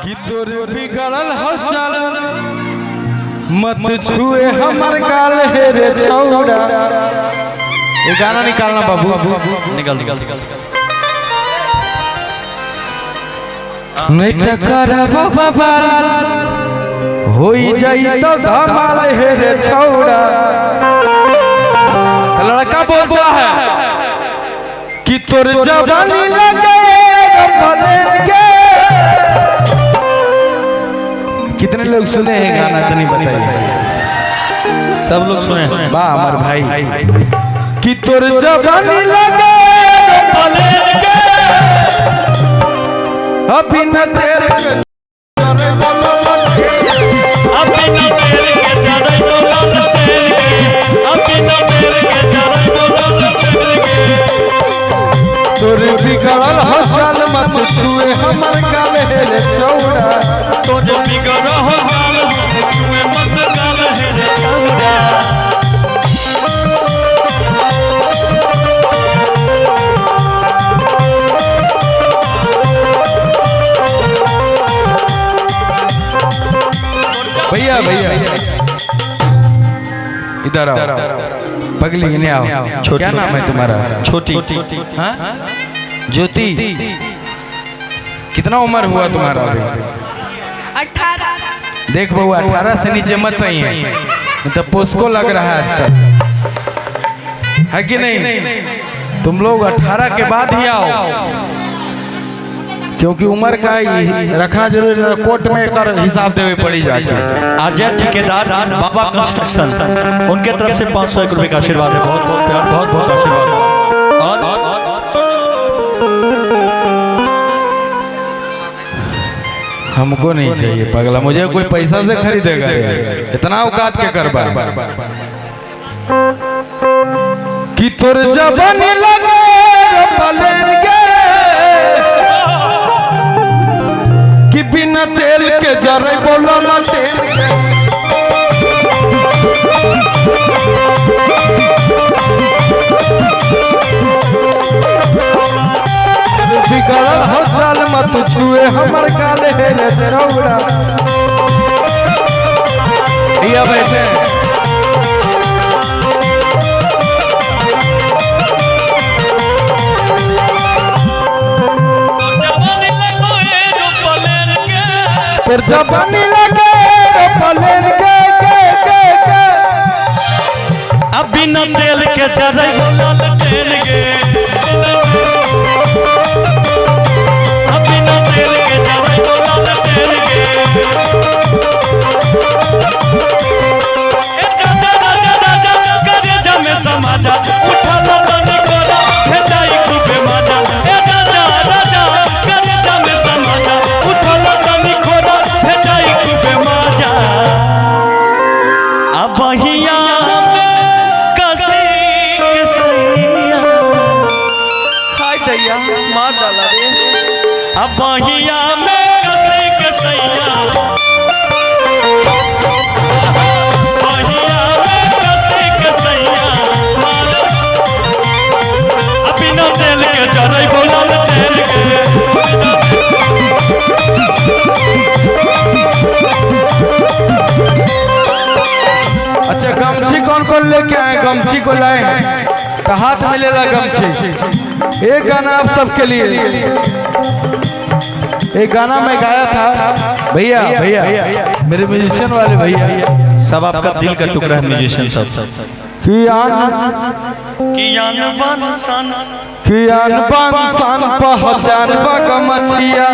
कि तोर बिगड़ल हो चल मत छुए हमर गाल हे रे छौड़ा। ये गाना निकालना बाबू, निकाल नहीं तो करब बाबा होई जाई तो धमाल हे रे छौड़ा। तो लड़का बोलता है कि तोर जवानी लगे भलेन के। कितने लोग सुने हैं गाना तो नहीं बताइए। सब लोग सुने वाह अमर भाई। कि तोर जवानी लगे भलेन के अभी न तेरे के अभी न तेरे के चढ़ई डोला तेरे के अभी न तेरे के चढ़ई डोला तेरे के तोर बिगड़ल हो चल मत छुए हमर गाल हे रे छौड़ा। तोर बिगड़ल हो चल मत छुए मत गाल हे रे छौड़ा। भैया भैया इधर आओ, पगली इन्हें आओ। क्या नाम है तुम्हारा? छोटी हाँ? ज्योति। कितना उम्र हुआ तुम्हारा अभी? 18। देख बहू 18 से नीचे मत आई है, तो पोस्को लग रहा है आजकल, है कि नहीं? तुम लोग 18 के बाद ही आओ, क्योंकि उम्र का रखना जरूरी है। कोर्ट में कर हिसाब देवे पड़ी जाके। अजय ठेकेदार बाबा कंस्ट्रक्शन उनके तरफ से 501 रुपए का आशीर्वाद है। बहुत बहुत प्यार, बहुत बहुत आशीर्वाद। और हमको नहीं चाहिए पगला, मुझे कोई पैसा से खरीदेगा? इतना औकात के करबा कि तोर जवानी लगे भलेन के कि बिना तेल के जरे बोलो ना तेल के। बिगड़ल हो चल मत छुए हमर गाल हे रे छौड़ा। भैया बैठे पर जवानी लगे भलेन के अभी न तेल के चढ़ई डोला तेल के अभी न तेल के चढ़ई डोला तेल के राजा राजा राजा करे जमे समाजा उठल तनी कोरा भेजाई खूबे मजा। राजा राजा करे जमे समाजा उठल तनी कोरा भेजाई खूबे मजा। अब हिया मार डाला रे अब बहिया में कसे के सैया बहिया में कसे के सैया अभी न तेल के चढ़ई बोला तेल के। अच्छा गमछी कौन कौन लेके आए? गमछी को लाए तो हाथ में ले ला गमछी। एक गाना आप सबके लिए, एक गाना मैं गाया था भैया भैया मेरे म्यूजिशियन वाले भैया, सब आपका दिल का टुकड़ा है म्यूजिशियन सब। कियान बांसान पहचान गमछिया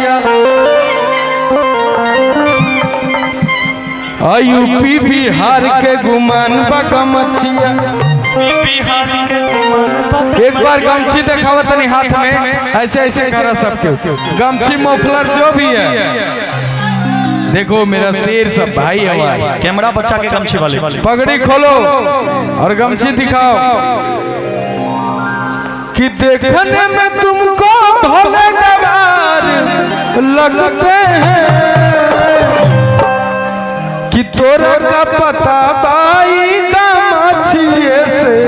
यूपी बिहार के गुमान गमछिया। एक बार गमछी दिखावा तनी हाथ में, ऐसे ऐसे करा सबके। गमछी मोफलर जो भी है, देखो मेरा शेर सब भाई हमारे। कैमरा बच्चा के गमछी वाले पगड़ी खोलो और गमछी दिखाओ कि देखने में तुमको भले गवार लगते हैं कि तोरा का पता बाई गमछिए से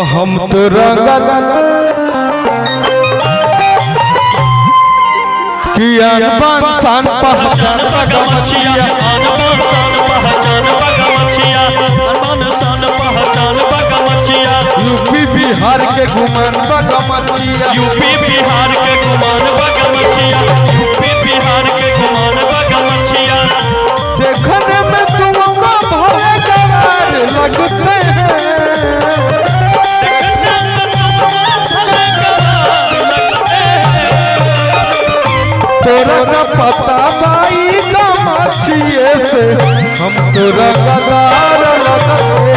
हम तो रंगा कि अनबन सान पहचान बगमचिया अनबन सान पहचान बगमचिया अनबन सान पहचान बगमचिया यूपी बिहार के गुमान बगमचिया यूपी बिहार के गुमान बगमचिया यूपी बिहार के गुमान बगमचिया देखने में तुमको भले गवार लगते हैं तोरा का पता भाई गमछिए से हम तोरा गदार लगते हैं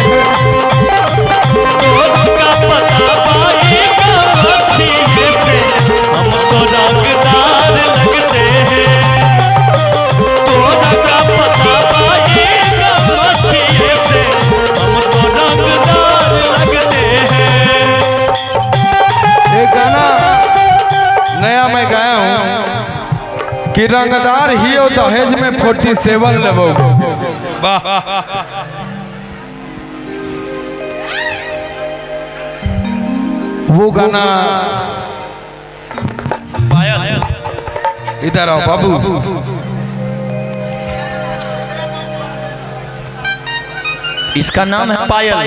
तोरा का पता भाई गमछिए से हम तोरा गदार लगते हैं तोरा का पता भाई गमछिए से हम तोरा गदार लगते हैं। एक गाना नया मैं गाया हूँ कि रंगदार ही हो दहेज में 47 लेबो। वाह वो गाना इधर आओ बाबू। इसका नाम है पायल,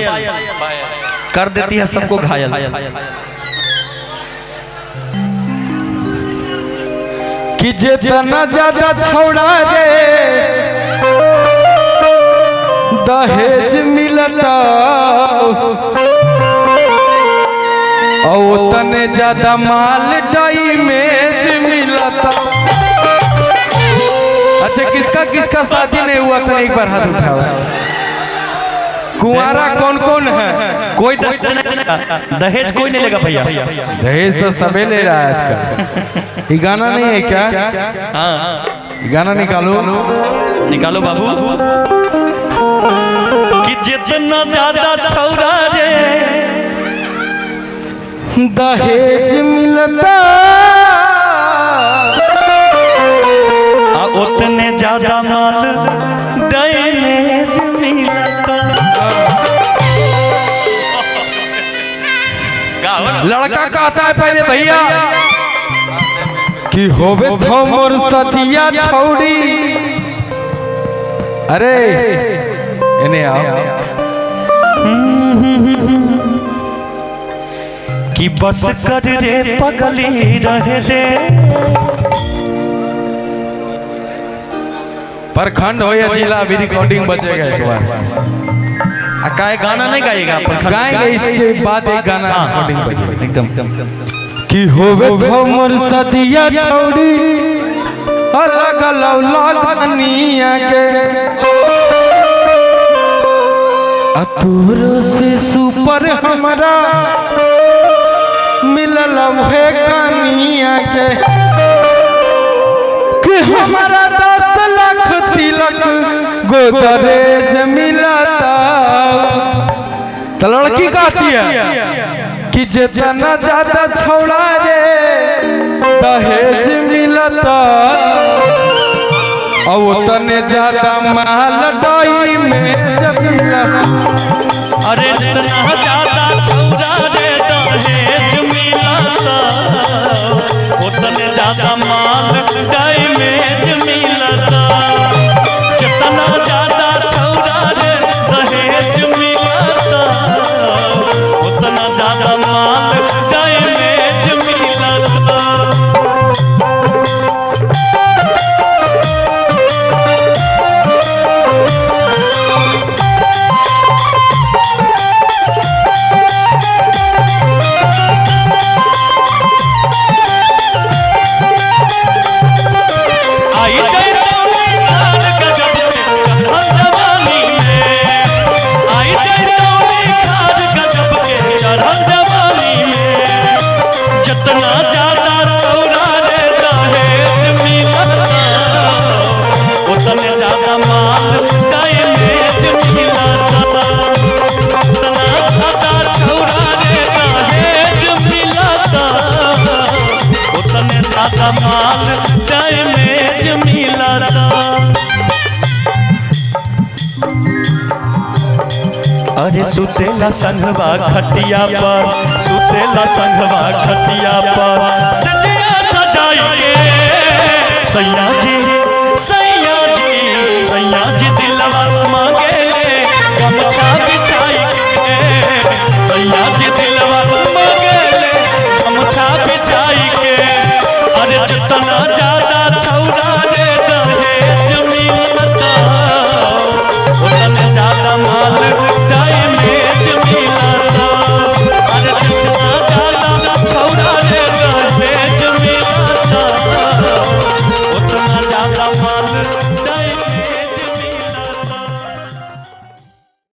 कर देती है सबको घायल। कि जितना ज्यादा छौड़ा रे दहेज मिलता और उतने ज्यादा माल डैमेज मिलता। अच्छा किसका किसका शादी नहीं हुआ था एक बार हाथ उठाओ। कुंवारा कौन कौन है? कोई दहेज कोई नहीं लेगा भैया। दहेज तो सबे ले रहा है आजकल। ये गाना नहीं है क्या? हाँ गाना निकालो निकालो बाबू। कि जितना ज्यादा छौड़ा रे दहेज मिलता उतने ज्यादा माल डैमेज मिलता। लड़का कहता है पहले भैया कि होवे तो मोर सतिया छौड़ी। अरे इन्हें आओ कि बस कर रे पगली रह दे। प्रखंड हो या जिला भी रिकॉर्डिंग बजेगा एक बार। काय गाना नहीं गाएगा गाएंगे इसके बाद एक गाना रिकॉर्डिंग बजेगा एकदम कि होवे तो मोर सतिया छौड़ी अलग लगनिया के अतुरो से सुपर हमरा मिलल है कनिया के कि हमारा 10 लाख तिलक गोदरेज मिलता। तो लड़की कहती है कि जितना ज्यादा छौड़ा रे दहेज मिलता और उतने ज्यादा माल डई में जब मिलता। अरे जितना ज्यादा छौड़ा रे दहेज मिलता उतने ज्यादा माल डैमेज मिलता। जितना ज्यादा छौड़ा रे दहेज मिलता उतना ज्यादा माल डैमेज मिलता। अरे सुतेला संघवा खटिया पर सुतेला संघवा खटिया पर